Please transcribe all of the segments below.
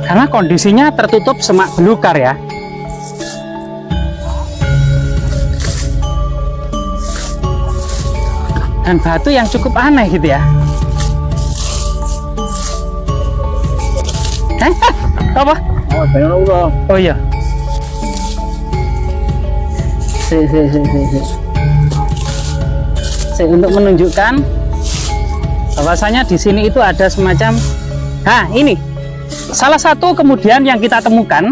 karena kondisinya tertutup semak belukar ya. Dan batu yang cukup aneh gitu ya. Apa? Oh iya. Untuk menunjukkan bahwasanya di sini itu ada semacam, nah ini salah satu kemudian yang kita temukan.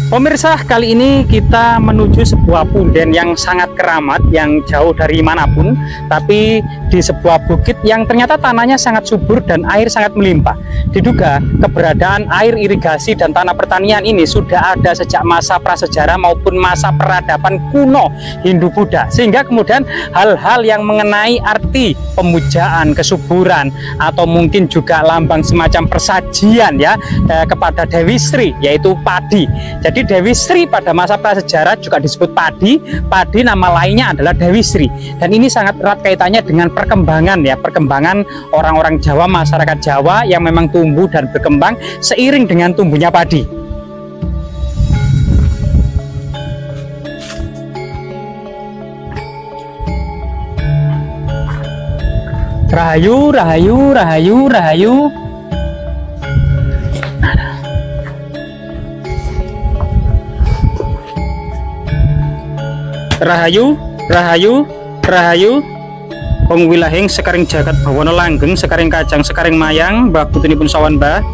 Pemirsa, kali ini kita menuju sebuah punden yang sangat keramat, yang jauh dari manapun, tapi di sebuah bukit yang ternyata tanahnya sangat subur dan air sangat melimpah. Diduga keberadaan air irigasi dan tanah pertanian ini sudah ada sejak masa prasejarah maupun masa peradaban kuno Hindu-Buddha, sehingga kemudian hal-hal yang mengenai arti pemujaan, kesuburan, atau mungkin juga lambang semacam persajian ya kepada Dewi Sri, yaitu padi. Jadi Dewi Sri pada masa prasejarah juga disebut padi. Padi nama lainnya adalah Dewi Sri. Dan ini sangat erat kaitannya dengan perkembangan ya, perkembangan orang-orang Jawa, masyarakat Jawa yang memang tumbuh dan berkembang seiring dengan tumbuhnya padi. Rahayu, rahayu, rahayu, rahayu. Rahayu, rahayu, rahayu. Wong wilahing sekaring jagat bawana langgeng, sekaring kajang, sekaring mayang, mbah putunipun sawan mbah.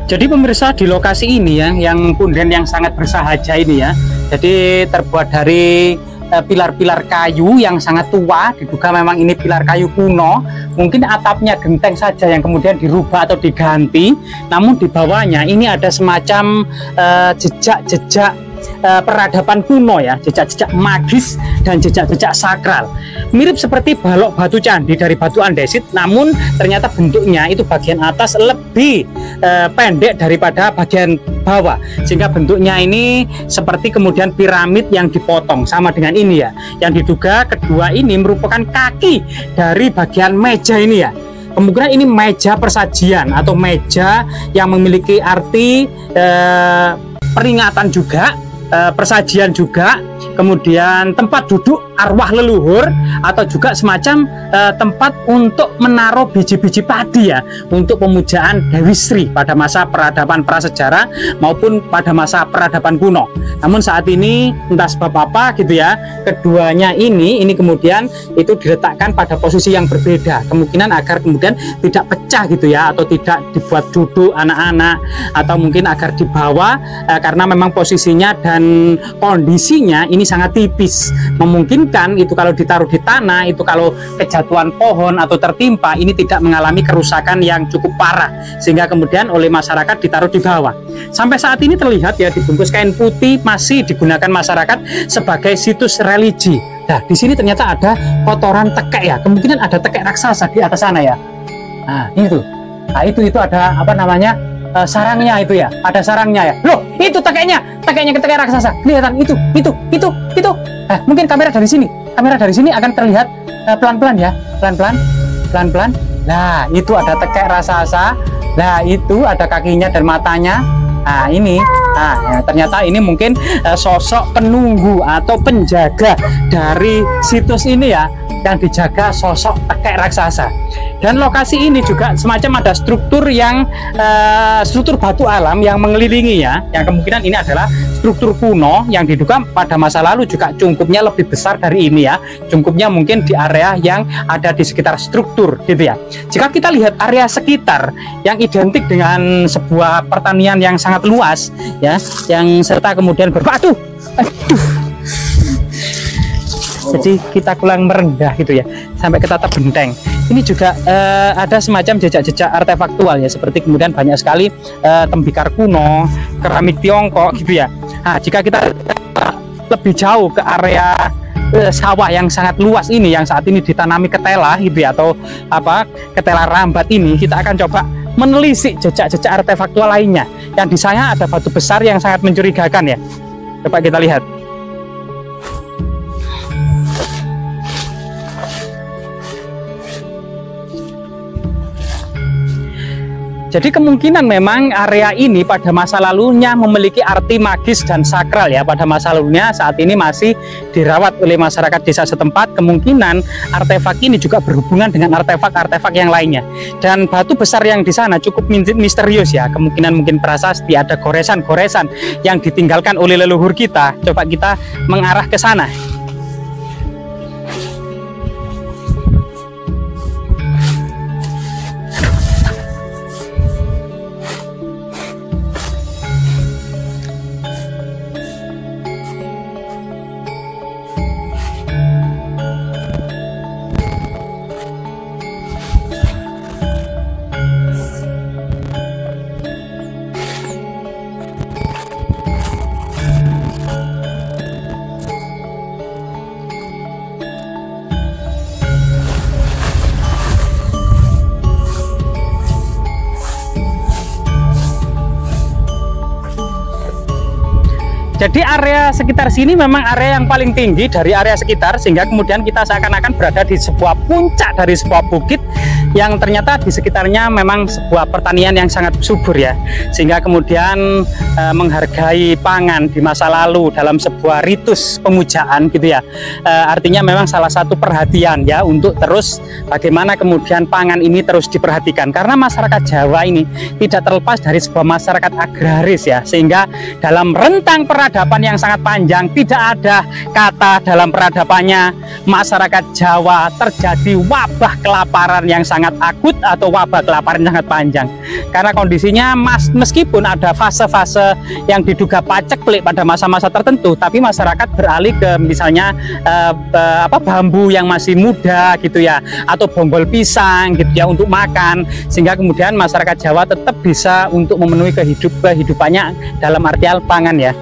Jadi pemirsa, di lokasi ini ya, yang punden yang sangat bersahaja ini ya, jadi terbuat dari pilar-pilar kayu yang sangat tua. Diduga memang ini pilar kayu kuno, mungkin atapnya genteng saja yang kemudian dirubah atau diganti, namun di bawahnya ini ada semacam jejak-jejak peradaban kuno ya, jejak-jejak magis dan jejak-jejak sakral, mirip seperti balok batu candi dari batu andesit, namun ternyata bentuknya itu bagian atas lebih pendek daripada bagian bawah, sehingga bentuknya ini seperti kemudian piramid yang dipotong, sama dengan ini ya, yang diduga kedua ini merupakan kaki dari bagian meja ini ya. Kemungkinan ini meja persajian atau meja yang memiliki arti peringatan juga, persajian juga, kemudian tempat duduk arwah leluhur, atau juga semacam tempat untuk menaruh biji-biji padi ya, untuk pemujaan Dewi Sri pada masa peradaban prasejarah maupun pada masa peradaban kuno. Namun saat ini entah sebab apa gitu ya, keduanya ini kemudian itu diletakkan pada posisi yang berbeda, kemungkinan agar kemudian tidak pecah gitu ya, atau tidak dibuat duduk anak-anak, atau mungkin agar dibawa karena memang posisinya dan kondisinya ini sangat tipis, memungkinkan itu kalau ditaruh di tanah, itu kalau kejatuhan pohon atau tertimpa ini tidak mengalami kerusakan yang cukup parah, sehingga kemudian oleh masyarakat ditaruh di bawah. Sampai saat ini terlihat ya, dibungkus kain putih, masih digunakan masyarakat sebagai situs religi. Nah, di sini ternyata ada kotoran tekek ya, kemungkinan ada tekek raksasa di atas sana ya. Nah, itu. Nah, itu ada apa namanya? Sarangnya itu ya, ada sarangnya ya. Loh, itu tekek raksasa. Kelihatan itu. Nah, mungkin kamera dari sini akan terlihat pelan-pelan ya, pelan-pelan. Nah, itu ada tekek raksasa. Nah, itu ada kakinya dan matanya. Nah, ini, ya, ternyata ini mungkin sosok penunggu atau penjaga dari situs ini ya, yang dijaga sosok tekek raksasa. Dan lokasi ini juga semacam ada struktur yang struktur batu alam yang mengelilingi ya, yang kemungkinan ini adalah struktur kuno yang diduga pada masa lalu juga cungkupnya lebih besar dari ini ya, cungkupnya mungkin di area yang ada di sekitar struktur gitu ya. Jika kita lihat area sekitar yang identik dengan sebuah pertanian yang sangat luas ya, yang serta kemudian berbatu, jadi kita kurang merendah gitu ya, sampai ke tatap benteng. Ini juga ada semacam jejak-jejak artefaktual ya, seperti kemudian banyak sekali tembikar kuno, keramik Tiongkok gitu ya. Nah, jika kita lebih jauh ke area sawah yang sangat luas ini yang saat ini ditanami ketela gitu ya, atau apa, ketela rambat ini, kita akan coba menelisik jejak-jejak artefaktual lainnya. Yang di sana ada batu besar yang sangat mencurigakan ya. Coba kita lihat. Jadi kemungkinan memang area ini pada masa lalunya memiliki arti magis dan sakral ya. Pada masa lalunya, saat ini masih dirawat oleh masyarakat desa setempat. Kemungkinan artefak ini juga berhubungan dengan artefak-artefak yang lainnya. Dan batu besar yang di sana cukup misterius ya. Kemungkinan mungkin prasasti, ada goresan-goresan yang ditinggalkan oleh leluhur kita. Coba kita mengarah ke sana. Jadi area sekitar sini memang area yang paling tinggi dari area sekitar, sehingga kemudian kita seakan-akan berada di sebuah puncak dari sebuah bukit yang ternyata di sekitarnya memang sebuah pertanian yang sangat subur ya, sehingga kemudian menghargai pangan di masa lalu dalam sebuah ritus pemujaan gitu ya. Artinya memang salah satu perhatian ya untuk terus bagaimana kemudian pangan ini terus diperhatikan, karena masyarakat Jawa ini tidak terlepas dari sebuah masyarakat agraris ya, sehingga dalam rentang peradaban yang sangat panjang tidak ada kata dalam peradabannya masyarakat Jawa terjadi wabah kelaparan yang sangat akut atau wabah kelaparan yang sangat panjang, karena kondisinya meskipun ada fase-fase yang diduga paceklik pada masa-masa tertentu, tapi masyarakat beralih ke misalnya bambu yang masih muda gitu ya, atau bonggol pisang gitu ya untuk makan, sehingga kemudian masyarakat Jawa tetap bisa untuk memenuhi kehidupannya dalam artian pangan ya.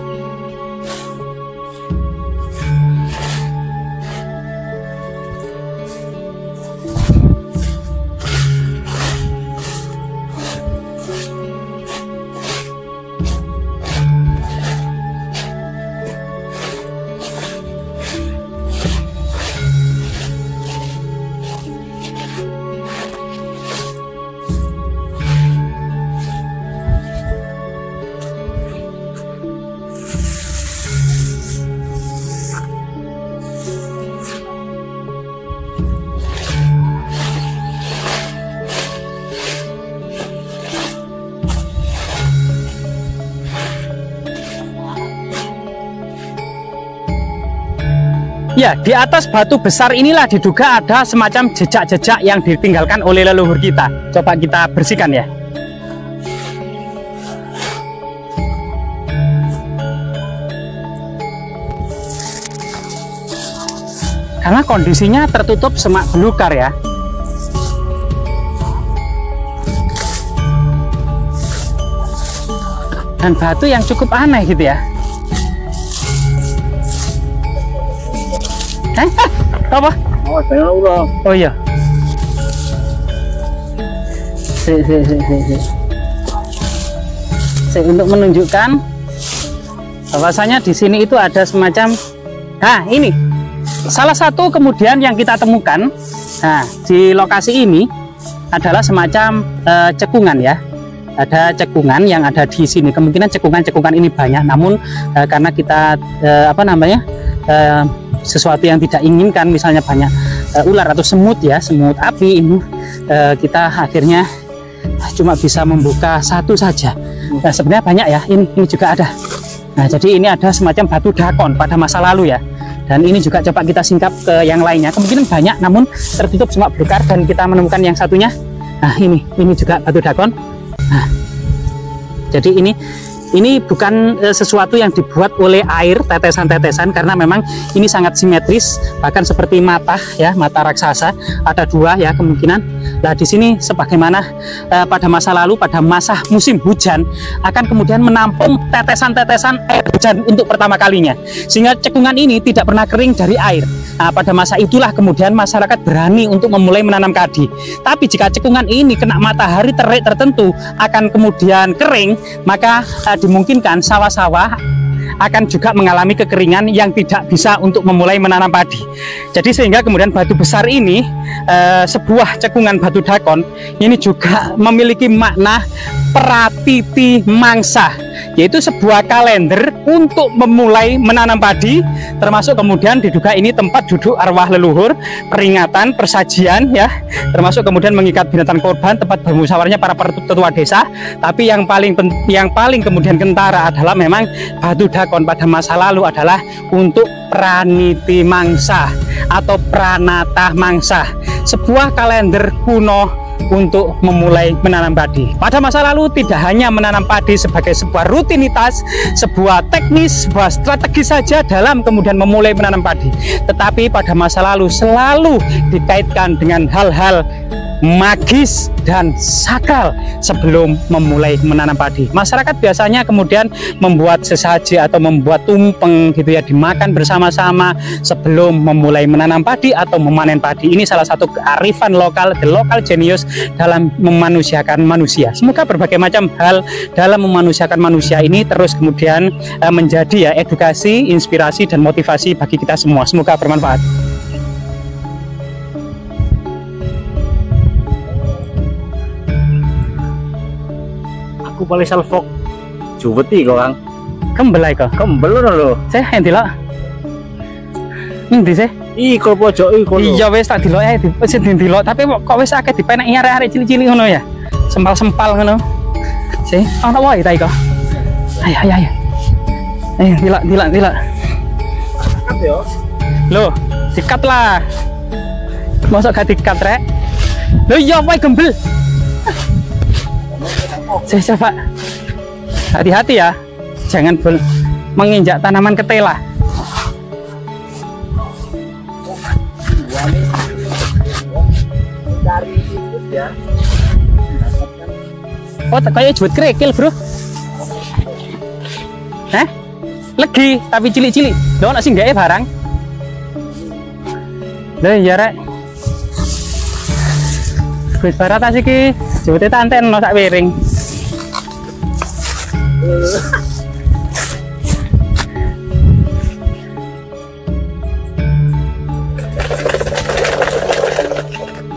Ya, di atas batu besar inilah diduga ada semacam jejak-jejak yang ditinggalkan oleh leluhur kita. Coba kita bersihkan ya. Karena kondisinya tertutup semak belukar ya. Dan batu yang cukup aneh gitu ya. Apa? Oh iya. Untuk menunjukkan bahwasanya di sini itu ada semacam, ini salah satu kemudian yang kita temukan. Nah, di lokasi ini adalah semacam cekungan ya. Ada cekungan yang ada di sini. Kemungkinan cekungan ini banyak, namun karena kita sesuatu yang tidak inginkan, misalnya banyak ular atau semut ya, semut api ini, kita akhirnya cuma bisa membuka satu saja. Nah, sebenarnya banyak ya, ini juga ada. Nah, jadi ini ada semacam batu dakon pada masa lalu ya, dan ini juga coba kita singkap ke yang lainnya. Kemungkinan banyak, namun tertutup semak belukar, dan kita menemukan yang satunya. Nah, ini juga batu dakon. Nah, jadi ini Ini bukan sesuatu yang dibuat oleh air tetesan-tetesan, karena memang ini sangat simetris, bahkan seperti mata ya, mata raksasa ada dua ya kemungkinan. Nah di sini sebagaimana pada masa lalu, pada masa musim hujan akan kemudian menampung tetesan-tetesan air hujan untuk pertama kalinya, sehingga cekungan ini tidak pernah kering dari air. Nah, pada masa itulah kemudian masyarakat berani untuk memulai menanam padi. Tapi jika cekungan ini kena matahari terik tertentu akan kemudian kering, maka dimungkinkan sawah-sawah akan juga mengalami kekeringan yang tidak bisa untuk memulai menanam padi. Jadi sehingga kemudian batu besar ini, sebuah cekungan batu dakon ini juga memiliki makna pratiti mangsa, yaitu sebuah kalender untuk memulai menanam padi, termasuk kemudian diduga ini tempat duduk arwah leluhur, peringatan, persajian ya, termasuk kemudian mengikat binatang korban, tempat bermusyawarahnya para tetua desa. Tapi yang paling kemudian kentara adalah memang batu dakon pada masa lalu adalah untuk praniti mangsa atau pranata mangsa, sebuah kalender kuno untuk memulai menanam padi. Pada masa lalu tidak hanya menanam padi sebagai sebuah rutinitas, sebuah teknis, sebuah strategi saja dalam kemudian memulai menanam padi, tetapi pada masa lalu selalu dikaitkan dengan hal-hal magis dan sakral sebelum memulai menanam padi. Masyarakat biasanya kemudian membuat sesaji atau membuat tumpeng gitu ya, dimakan bersama-sama sebelum memulai menanam padi atau memanen padi. Ini salah satu kearifan lokal, the local genius dalam memanusiakan manusia. Semoga berbagai macam hal dalam memanusiakan manusia ini terus kemudian menjadi ya edukasi, inspirasi dan motivasi bagi kita semua. Semoga bermanfaat. Aku boleh salfok juweti kok Kang. Kembel ae kok. Kembel lho. Saya yang delok. Endi sih? Iko pojok iko. Iya wis tak delok ae wis dilok, tapi kok wis akeh dipeneki arek-arek cilik-cilik ngono ya. Sempal-sempal ngono. Sih, ana wae ta iko. Ayo. Ayo dilak. Kat yo. Loh, dikat lah. Mosok gak dikat rek. Loh iya wae gembel. Saya Pak, hati-hati ya, jangan menginjak tanaman ketela. Oh, kayak juwet kerikil bro. Legi tapi cilik-cilik. Loh, nasi nggak barang. Loh iya rek. Wis barat asik iki, juwete tanten no sak piring.